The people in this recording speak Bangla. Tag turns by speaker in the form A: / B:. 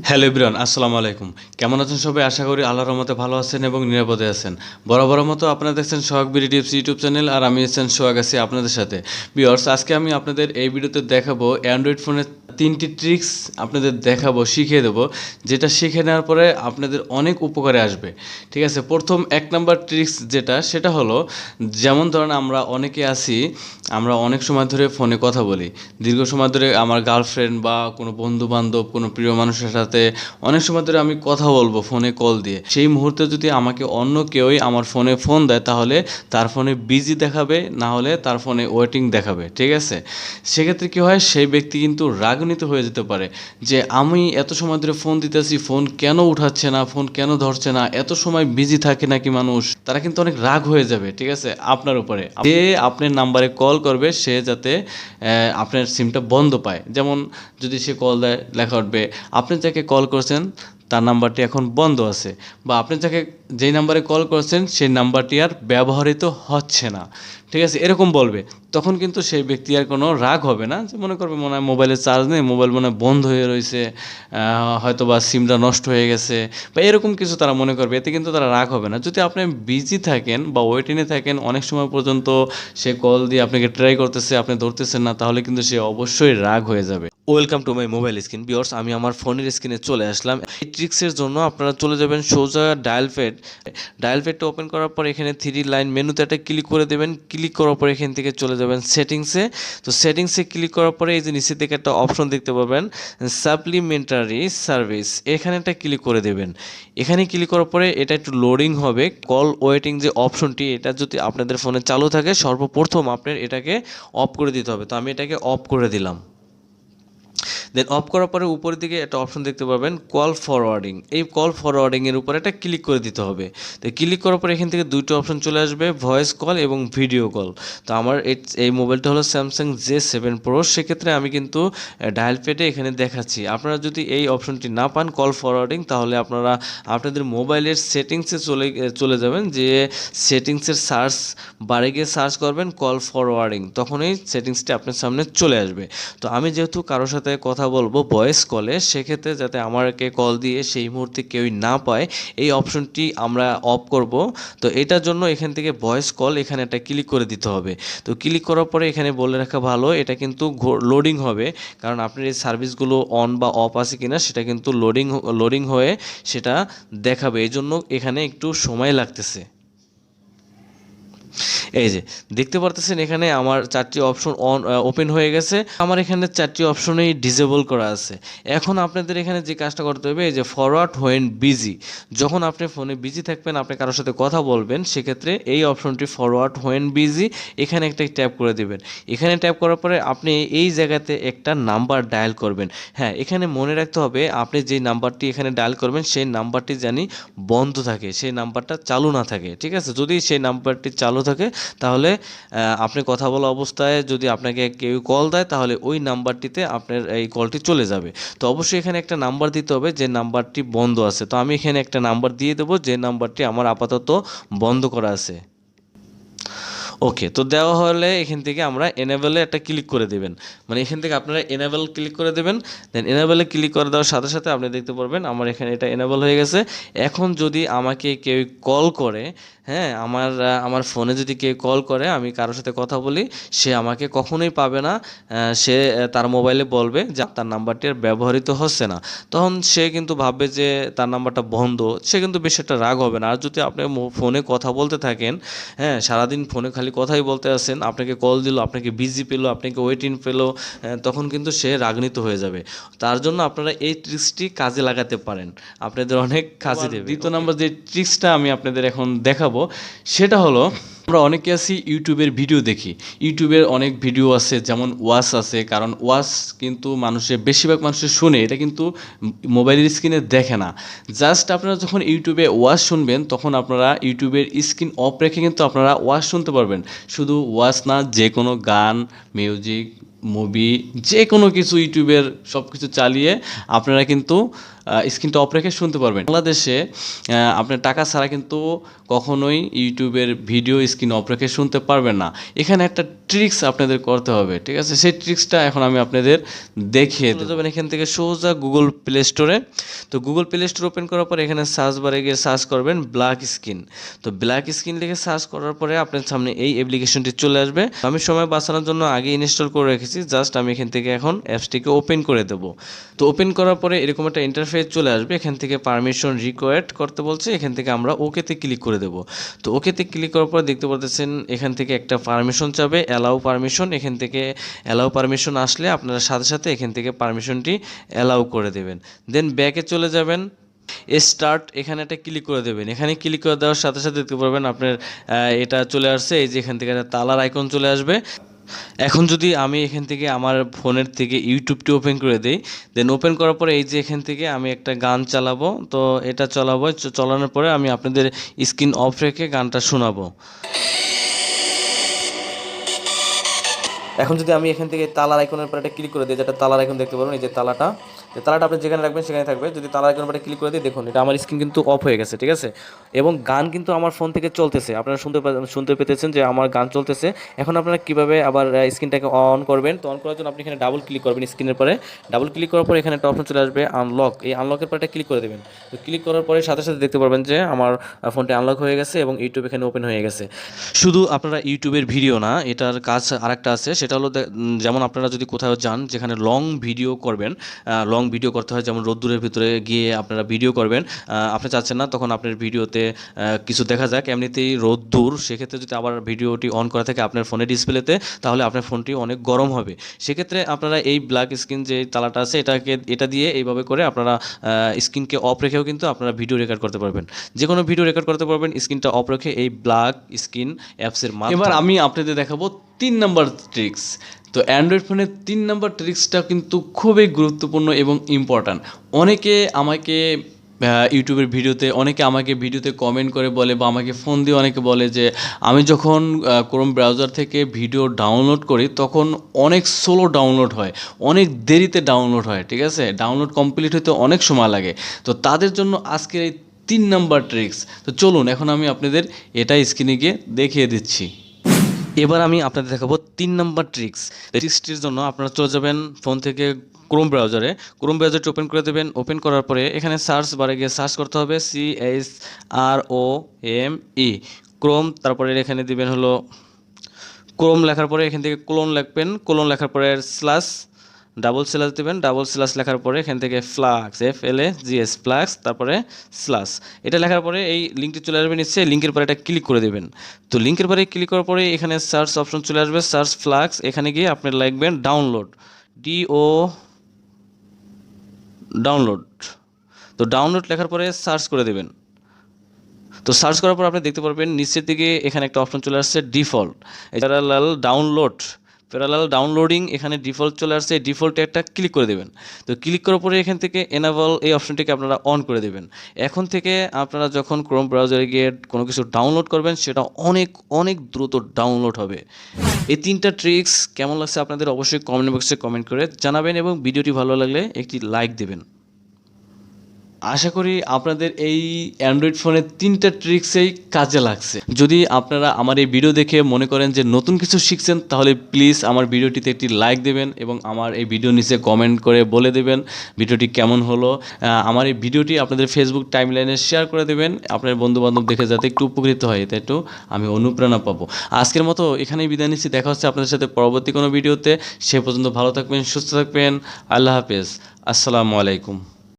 A: হ্যালো এভরিওয়ান, আসসালামু আলাইকুম। কেমন আছেন সবাই? আশা করি আল্লাহর রহমতে ভালো আছেন এবং নিরাপদে আছেন। বরাবরের মতো আপনারা দেখছেন সোহাগ বিডি টিপস ইউটিউব চ্যানেল, আর আমি আছেন সোহাগ আছি আপনাদের সাথে। ভিউয়ার্স, আজকে আমি আপনাদের এই ভিডিওতে দেখাবো অ্যান্ড্রয়েড ফোনের 3টি ট্রিক্স আপনাদের দেখাবো, শিখিয়ে দেবো, যেটা শিখে নেওয়ার পরে আপনাদের অনেক উপকারে আসবে। ঠিক আছে, প্রথম 1 নাম্বার ট্রিক্স সেটা হলো, যেমন ধরেন আমরা অনেকে আছি, আমরা অনেক সময় ধরে ফোনে কথা বলি, দীর্ঘ সময় ধরে আমার গার্লফ্রেন্ড বা কোনো বন্ধু বান্ধব, কোনো প্রিয় মানুষের সাথে অনেক সময় ধরে আমি কথা বলবো ফোনে কল দিয়ে। সেই মুহূর্তে যদি আমাকে অন্য কেউই আমার ফোনে ফোন দেয়, তাহলে তার ফোনে বিজি দেখাবে, না হলে তার ফোনে ওয়েটিং দেখাবে। ঠিক আছে, সেক্ষেত্রে কী হয়, সেই ব্যক্তি কিন্তু রাগান্বিত হয়ে যেতে পারে যে আমি এত সময় ধরে ফোন দিতেছি, ফোন কেন উঠাচ্ছে না, ফোন কেন ধরছে না, এত সময় বিজি থাকে নাকি মানুষ। তারা কিন্তু অনেক রাগ হয়ে যাবে, ঠিক আছে, আপনার উপরে। যে আপনার নাম্বারে কল করবে সে যাতে আপনার সিমটা বন্ধ পায়। যেমন যদি সে কল দেয়, লেখা উঠবে আপনি যাকে কল করছেন তার নাম্বারটি এখন বন্ধ আছে, বা আপনি যাকে যেই নাম্বারে কল করছেন সেই নাম্বারটি আর ব্যবহৃত হচ্ছে না। ঠিক আছে, এরকম বলবে। তখন কিন্তু সেই ব্যক্তি আর কোনো রাগ হবে না, যে মনে করবে মনে হয় মোবাইলে চার্জ নেই, মোবাইল মনে হয় বন্ধ হয়ে রয়েছে, হয়তো বা সিমটা নষ্ট হয়ে গেছে, বা এরকম কিছু তারা মনে করবে। এতে কিন্তু তারা রাগ হবে না। যদি আপনি বিজি থাকেন বা ওয়েটিংয়ে থাকেন, অনেক সময় পর্যন্ত সে কল দিয়ে আপনাকে ট্রাই করতেছে, আপনি ধরতেছেন না, তাহলে কিন্তু সে অবশ্যই রাগ হয়ে যাবে। Welcome to my mobile screen. Viewers, আমি আমার ফোনের স্ক্রিনে চলে আসলাম। এই ট্রিক্সের জন্য আপনারা চলে যাবেন সোজা ডায়াল প্যাডটা ওপেন করার পর এখানে 3 লাইন মেনুতে একটা ক্লিক করে দেবেন। ক্লিক করার পর এখান থেকে চলে যাবেন সেটিংসে। তো সেটিংসে ক্লিক করার পরে এই যে নিচে থেকে একটা অপশন দেখতে পাবেন, সাপ্লিমেন্টারি সার্ভিস, এখানে একটা ক্লিক করে দেবেন। এখানে ক্লিক করার পরে এটা একটু লোডিং হবে। কল ওয়েটিং যে অপশনটি, এটা যদি আপনাদের ফোনে চালু থাকে, সর্বপ্রথম আপনার এটাকে অফ করে দিতে হবে। তো আমি এটাকে অফ করে দিলাম। দেন অফ করার পরে উপরের দিকে একটা অপশন দেখতে পাবেন, কল ফরওয়ার্ডিং। এই কল ফরওয়ার্ডিংয়ের উপরে একটা ক্লিক করে দিতে হবে। তো ক্লিক করার পরে এখান থেকে দুটো অপশন চলে আসবে, ভয়েস কল এবং ভিডিও কল। তো আমার এই মোবাইলটা হলো স্যামসাং J7 Pro। সেক্ষেত্রে আমি কিন্তু ডায়াল প্যাডে এখানে দেখাচ্ছি। আপনারা যদি এই অপশনটি না পান, কল ফরওয়ার্ডিং, তাহলে আপনারা আপনাদের মোবাইলের সেটিংসে চলে যাবেন। যে সেটিংসের সার্চ বারে গিয়ে সার্চ করবেন কল ফরওয়ার্ডিং, তখন এই সেটিংসটি আপনার সামনে চলে আসবে। তো আমি যেহেতু কারোর সাথে কথা বলবো ভয়েস কলে, সেক্ষেত্রে যাতে আমাকে কল দিয়ে সেই মুহূর্তে কেউই না পায়, এই অপশনটি আমরা অফ করব। তো এটার জন্য এখান থেকে ভয়েস কল এখানে একটা ক্লিক করে দিতে হবে। তো ক্লিক করার পরে এখানে বলে রাখা ভালো, এটা কিন্তু লোডিং হবে, কারণ আপনার এই সার্ভিসগুলো অন বা অফ আছে কিনা সেটা কিন্তু লোডিং হয়ে সেটা দেখাবে। এই জন্য এখানে একটু সময় লাগতেছে। এই যে দেখতে পারতেছেন, এখানে আমার 4টি অপশন ওপেন হয়ে গেছে। আমার এখানে 4টি অপশনেই ডিসেবল করা আছে। এখন আপনাদের এখানে যে কাজটা করতে হবে, এই যে ফরওয়ার্ড হোয়েন বিজি, যখন আপনি ফোনে বিজি থাকবেন, আপনি কারোর সাথে কথা বলবেন, সেক্ষেত্রে এই অপশনটি ফরওয়ার্ড হোয়েন বিজি, এখানে একটা ট্যাপ করে দেবেন। এখানে ট্যাপ করার পরে আপনি এই জায়গাতে একটা নাম্বার ডায়াল করবেন। হ্যাঁ, এখানে মনে রাখতে হবে, আপনি যে নাম্বারটি এখানে ডায়াল করবেন সেই নাম্বারটি জানি বন্ধ থাকে, সেই নাম্বারটা চালু না থাকে। ঠিক আছে, যদি সেই নাম্বারটি চালু থাকে, তাহলে আপনি কথা বলা অবস্থায় যদি আপনাকে কেউ কল দেয়, তাহলে ওই নাম্বারটিতে আপনার এই কলটি চলে যাবে। তো অবশ্যই এখানে একটা নাম্বার দিতে হবে যে নাম্বারটি বন্ধ আছে। তো আমি এখানে একটা নাম্বার দিয়ে দেবো যে নাম্বারটি আমার আপাতত বন্ধ করা আছে। ওকে, তো দেওয়া হলে এখান থেকে আমরা এনেবেলে একটা ক্লিক করে দেবেন। মানে এখান থেকে আপনারা এনেবেল ক্লিক করে দেবেন। দেন এনেবেলে ক্লিক করে দেওয়ার সাথে সাথে আপনি দেখতে পারবেন আমার এখানে এটা এনেবেল হয়ে গেছে। এখন যদি আমাকে কেউ কল করে, হ্যাঁ, আমার ফোনে যদি কেউ কল করে, আমি কারোর সাথে কথা বলি, সে আমাকে কখনোই পাবে না। সে তার মোবাইলে বলবে যে তার নাম্বারটি আর ব্যবহৃত হচ্ছে না। তখন সে কিন্তু ভাববে যে তার নাম্বারটা বন্ধ, সে কিন্তু বেশ একটা রাগ হবে না। আর যদি আপনি ফোনে কথা বলতে থাকেন, হ্যাঁ, সারাদিন ফোনে খালি কথাই বলতে আছেন, আপনাকে কল দিল, আপনাকে বিজি পেলো, আপনাকে ওয়েটিং পেলো, তখন কিন্তু সে রাগান্বিত হয়ে যাবে। তার জন্য আপনারা এই ট্রিক্সটি কাজে লাগাতে পারেন, আপনাদের অনেক কাজে দেবে। দ্বিতীয় নাম্বার যে ট্রিক্সটা আমি আপনাদের এখন দেখাবো, সেটা হলো, আমরা অনেকে আছি ইউটিউবের ভিডিও দেখি। ইউটিউবের অনেক ভিডিও আছে, যেমন ওয়াচ আছে, কারণ ওয়াচ কিন্তু বেশিরভাগ মানুষের শুনে, এটা কিন্তু মোবাইলের স্ক্রিনে দেখে না। জাস্ট আপনারা যখন ইউটিউবে ওয়াচ শুনবেন, তখন আপনারা ইউটিউবের স্ক্রিন অফ রেখে কিন্তু আপনারা ওয়াচ শুনতে পারবেন। শুধু ওয়াচ না, যে কোনো গান, মিউজিক, মুভি, যে কোনো কিছু ইউটিউবের সব কিছু চালিয়ে আপনারা কিন্তু স্ক্রিনটা অফ রেখে শুনতে পারবেন। বাংলাদেশে আপনার টাকা ছাড়া কিন্তু কখনোই ইউটিউবের ভিডিও স্ক্রিন অফ রেখে শুনতে পারবেন না। এখানে একটা ট্রিক্স আপনাদের করতে হবে, ঠিক আছে? সেই ট্রিক্সটা এখন আমি আপনাদের দেখিয়ে দেব। যাবেন এখান থেকে সোজা গুগল প্লে স্টোরে। তো গুগল প্লে স্টোর ওপেন করার পরে এখানে সার্চ বারে গিয়ে সার্চ করবেন ব্ল্যাক স্ক্রিন। তো ব্ল্যাক স্ক্রিন লিখে সার্চ করার পরে আপনার সামনে এই অ্যাপ্লিকেশনটি চলে আসবে। আমি সময় বাঁচানোর জন্য আগে ইনস্টল করে রেখেছি, জাস্ট আমি এখান থেকে এখন অ্যাপসটিকে ওপেন করে দেবো। তো ওপেন করার পরে এরকম একটা ইন্টারফেস চলে আসবে। এখান থেকে পারমিশন রিকোয়ার্ড করতে বলছে, এখান থেকে আমরা ওকেতে ক্লিক করে দেবো। তো ওকেতে ক্লিক করার পর দেখতে পাচ্ছেন এখান থেকে একটা পারমিশন চাবে, অ্যালাউ পারমিশন। এখান থেকে অ্যালাউ পারমিশন আসলে আপনারা সাথে সাথে এখান থেকে পারমিশনটি অ্যালাউ করে দেবেন। দেন ব্যাকে চলে যাবেন, স্টার্ট এখানে একটা ক্লিক করে দেবেন। এখানে ক্লিক করে দেওয়ার সাথে সাথে দেখতে পারবেন আপনার এটা চলে আসছে, এই যে এখান থেকে একটা তালার আইকন চলে আসবে। এখন যদি আমি এখান থেকে আমার ফোনের থেকে ইউটিউবটি ওপেন করে দিই, দেন ওপেন করার পরে এই যে এখান থেকে আমি একটা গান চালাবো। তো এটা চালাবো, চালানোর পরে আমি আপনাদের স্ক্রিন অফ রেখে গানটা শোনাবো। এখন যদি আমি এখান থেকে তালার আইকনের পরে একটা ক্লিক করে দিই, যেটা তালার আইকন দেখতে পারবেন, এই যে তালাটা আপনি যেখানে রাখবেন সেখানে থাকবে। যদি তালার আইকনের পরে ক্লিক করে দিই, দেখুন এটা আমার স্ক্রিন কিন্তু অফ হয়ে গেছে, ঠিক আছে? এবং গান কিন্তু আমার ফোন থেকে চলতেছে, আপনারা শুনতে পেতেছেন যে আমার গান চলতেছে। এখন আপনারা কীভাবে আবার স্ক্রিনটাকে অন করবেন? তো অন করার জন্য আপনি এখানে ডাবল ক্লিক করবেন স্ক্রিনের পরে। ডাবল ক্লিক করার পরে এখানে একটা অপশন চলে আসবে আনলক। এই আনলকের পরে একটা ক্লিক করে দেবেন। তো ক্লিক করার পরে সাথে সাথে দেখতে পারবেন যে আমার ফোনটি আনলক হয়ে গেছে এবং ইউটিউব এখানে ওপেন হয়ে গেছে। শুধু আপনারা ইউটিউবের ভিডিও না, এটার কাজ আরেকটা আছে, সেটা হলো যেমন আপনারা যদি কোথাও যান যেখানে লং ভিডিও করবেন, লং ভিডিও করতে হয়, যেমন রোদ্দুরের ভিতরে গিয়ে আপনারা ভিডিও করবেন, আপনি চাচ্ছেন না তখন আপনার ভিডিওতে কিছু দেখা যাক, এমনিতেই রোদ্দুর, সেক্ষেত্রে যদি আবার ভিডিওটি অন করা থাকে আপনার ফোনের ডিসপ্লেতে, তাহলে আপনার ফোনটি অনেক গরম হবে। সেক্ষেত্রে আপনারা এই ব্ল্যাক স্ক্রিন যে তালাটা আছে এটা দিয়ে এইভাবে করে আপনারা স্ক্রিনকে অফ রেখেও কিন্তু আপনারা ভিডিও রেকর্ড করতে পারবেন। যে কোনো ভিডিও রেকর্ড করতে পারবেন স্ক্রিনটা অফ রেখে এই ব্ল্যাক স্ক্রিন অ্যাপসের মাধ্যমে। এবার আমি আপনাদের দেখাবো 3 নাম্বার ট্রিক্স। তো অ্যান্ড্রয়েড ফোনের 3 নাম্বার ট্রিক্সটা কিন্তু খুবই গুরুত্বপূর্ণ এবং ইম্পর্ট্যান্ট। অনেকে আমাকে ইউটিউবের ভিডিওতে, অনেকে আমাকে ভিডিওতে কমেন্ট করে বলে বা আমাকে ফোন দিয়ে অনেকে বলে যে আমি যখন ক্রোম ব্রাউজার থেকে ভিডিও ডাউনলোড করি তখন অনেক স্লো ডাউনলোড হয়, অনেক দেরিতে ডাউনলোড হয়, ঠিক আছে? ডাউনলোড কমপ্লিট হতে অনেক সময় লাগে। তো তাদের জন্য আজকের এই 3 নাম্বার ট্রিক্স। তো চলুন এখন আমি আপনাদের এটা স্ক্রিনে গিয়ে দেখিয়ে দিচ্ছি। এবার আমি আপনাদের দেখাবো 3 নাম্বার ট্রিক্স। ট্রিক্সটির জন্য আপনারা চলে যাবেন ফোন থেকে ক্রোম ব্রাউজারটি ওপেন করে দেবেন। ওপেন করার পরে এখানে সার্চ বারে গিয়ে সার্চ করতে হবে CHROME ক্রোম। তারপরে এখানে দিবেন হলো ক্রোম, লেখার পরে এখান থেকে কোলন লিখবেন। কোলন লেখার পরে স্ল্যাশ, ডাবল স্ল্যাশ দেবেন। ডাবল স্ল্যাশ লেখার পরে এখান থেকে ফ্লাক্স, FLAGS ফ্লাক্স, তারপরে স্ল্যাশ। এটা লেখার পরে এই লিঙ্কটি চলে আসবে নিচে, লিঙ্কের পরে এটা ক্লিক করে দেবেন। তো লিঙ্কের পরে ক্লিক করার পরে এখানে সার্চ অপশন চলে আসবে, সার্চ ফ্লাক্স। এখানে গিয়ে আপনি লিখবেন ডাউনলোড, ডাউনলোড। তো ডাউনলোড লেখার পরে সার্চ করে দেবেন। তো সার্চ করার পর আপনি দেখতে পারবেন নিচের দিকে এখানে একটা অপশন চলে আসছে ডিফল্ট, প্যারালাল ডাউনলোডিং। এখানে ডিফল্ট চলে আসছে, এই ডিফল্টে একটা ক্লিক করে দেবেন। তো ক্লিক করার পরে এখান থেকে এনাবল এই অপশনটিকে আপনারা অন করে দেবেন। এখন থেকে আপনারা যখন ক্রোম ব্রাউজারে গিয়ে কোনো কিছু ডাউনলোড করবেন সেটা অনেক অনেক দ্রুত ডাউনলোড হবে। এই 3টা ট্রিক্স কেমন লাগছে আপনাদের অবশ্যই কমেন্ট বক্সে কমেন্ট করে জানাবেন এবং ভিডিওটি ভালো লাগলে একটি লাইক দেবেন। আশা করি আপনাদের এই অ্যান্ড্রয়েড ফোনের 3টা ট্রিক্সেই কাজে লাগছে। যদি আপনারা আমার এই ভিডিও দেখে মনে করেন যে নতুন কিছু শিখছেন, তাহলে প্লিজ আমার ভিডিওটিতে একটি লাইক দেবেন এবং আমার এই ভিডিও নিচে কমেন্ট করে বলে দেবেন ভিডিওটি কেমন হলো। আমার এই ভিডিওটি আপনাদের ফেসবুক টাইমলাইনে শেয়ার করে দেবেন, আপনার বন্ধুবান্ধব দেখে যাতে একটু উপকৃত হয়, এতে একটু আমি অনুপ্রেরণা পাবো। আজকের মতো এখানেই বিদায় নিচ্ছি, দেখা হচ্ছে আপনাদের সাথে পরবর্তী কোনো ভিডিওতে। সে পর্যন্ত ভালো থাকবেন, সুস্থ থাকবেন। আল্লাহ হাফেজ, আসসালামু আলাইকুম।